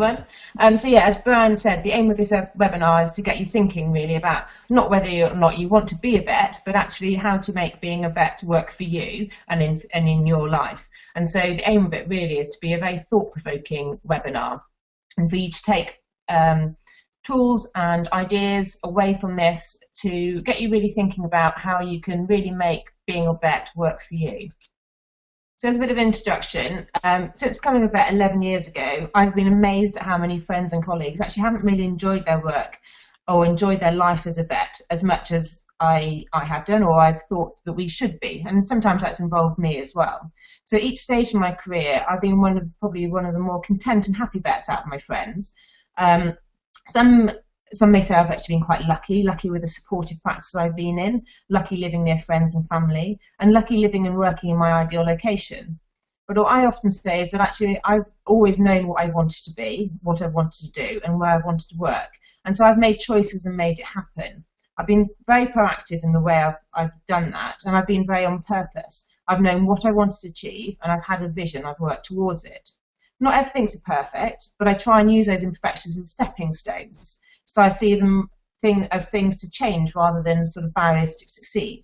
everyone. So yeah, as Brian said, the aim of this webinar is to get you thinking really about not whether or not you want to be a vet, but actually how to make being a vet work for you and in your life. And so the aim of it really is to be a very thought-provoking webinar, and for you to take tools and ideas away from this to get you really thinking about how you can really make being a vet work for you. So as a bit of introduction, since becoming a vet 11 years ago, I've been amazed at how many friends and colleagues actually haven't really enjoyed their work or enjoyed their life as a vet as much as I have done, or I've thought that we should be. And sometimes that's involved me as well. So each stage in my career, I've been probably one of the more content and happy vets out of my friends. Some may say I've actually been quite lucky with the supportive practice I've been in, lucky living near friends and family, and lucky living and working in my ideal location. But what I often say is that actually I've always known what I wanted to be, what I wanted to do, and where I wanted to work. And so I've made choices and made it happen. I've been very proactive in the way I've done that, and I've been very on purpose. I've known what I wanted to achieve, and I've had a vision, I've worked towards it. Not everything's perfect, but I try and use those imperfections as stepping stones. So I see them as things to change rather than sort of barriers to succeed.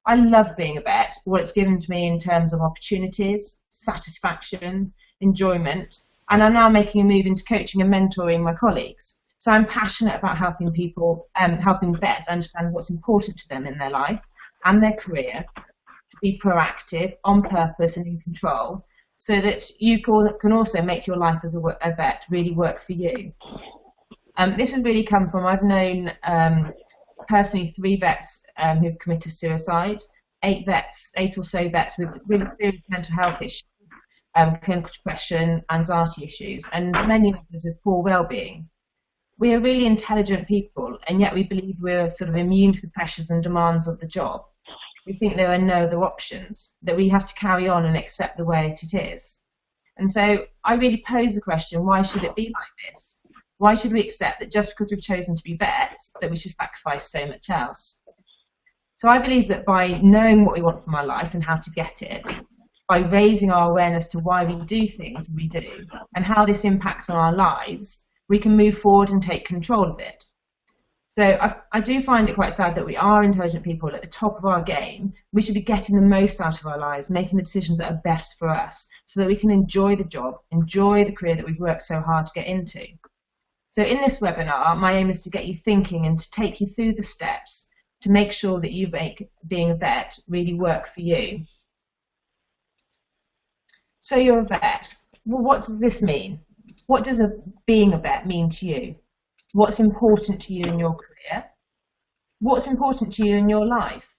I love being a vet, what it's given to me in terms of opportunities, satisfaction, enjoyment, and I'm now making a move into coaching and mentoring my colleagues. So I'm passionate about helping people, helping vets understand what's important to them in their life and their career, to be proactive, on purpose and in control, so that you can also make your life as a vet really work for you. This has really come from, I've known personally 3 vets who've committed suicide, 8 or so vets with really serious mental health issues, clinical depression, anxiety issues, and many others with poor well-being. We are really intelligent people, and yet we believe we're sort of immune to the pressures and demands of the job. We think there are no other options, that we have to carry on and accept the way it is. And so I really pose the question, why should it be like this? Why should we accept that just because we've chosen to be vets, that we should sacrifice so much else? So I believe that by knowing what we want from our life and how to get it, by raising our awareness to why we do things we do and how this impacts on our lives, we can move forward and take control of it. So I do find it quite sad that we are intelligent people at the top of our game. We should be getting the most out of our lives, making the decisions that are best for us so that we can enjoy the job, enjoy the career that we've worked so hard to get into. So in this webinar, my aim is to get you thinking and to take you through the steps to make sure that you make being a vet really work for you. So you're a vet. Well, what does this mean? What does being a vet mean to you? What's important to you in your career? What's important to you in your life?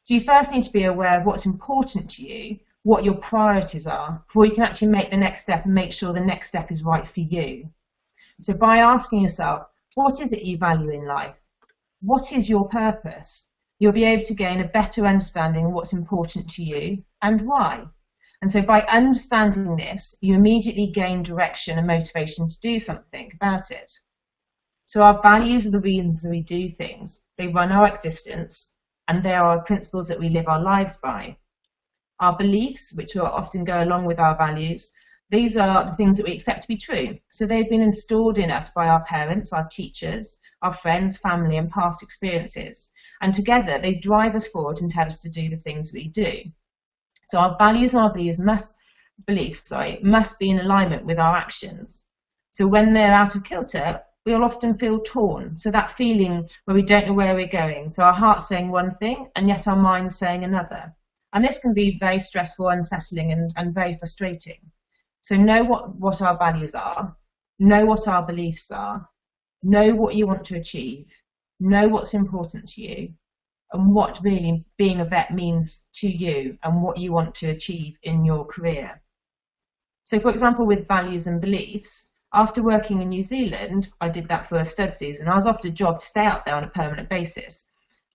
So you first need to be aware of what's important to you, what your priorities are, before you can actually make the next step and make sure the next step is right for you. So by asking yourself, what is it you value in life? What is your purpose? You'll be able to gain a better understanding of what's important to you and why. And so by understanding this, you immediately gain direction and motivation to do something about it. So our values are the reasons that we do things. They run our existence, and they are our principles that we live our lives by. Our beliefs, which will often go along with our values, these are the things that we accept to be true. So they've been installed in us by our parents, our teachers, our friends, family, and past experiences. And together they drive us forward and tell us to do the things we do. So our values and our beliefs must be in alignment with our actions. So when they're out of kilter, we'll often feel torn. So that feeling where we don't know where we're going. So our heart's saying one thing and yet our mind's saying another. And this can be very stressful, unsettling, and very frustrating. So know what our values are, know what our beliefs are, know what you want to achieve, know what's important to you, and what really being a vet means to you and what you want to achieve in your career. So for example, with values and beliefs, after working in New Zealand, I did that for a stud season. I was offered a job to stay out there on a permanent basis.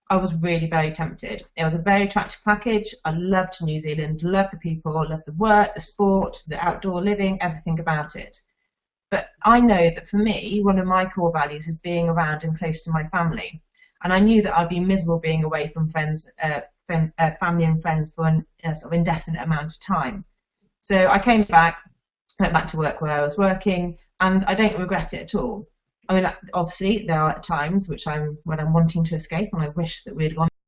I was really very tempted. It was a very attractive package. I loved New Zealand, loved the people, loved the work, the sport, the outdoor living, everything about it. But I know that for me, one of my core values is being around and close to my family. And I knew that I'd be miserable being away from family and friends for a sort of indefinite amount of time. So I came back, went back to work where I was working, and I don't regret it at all. I mean, obviously there are times when I'm wanting to escape and I wish that we'd gone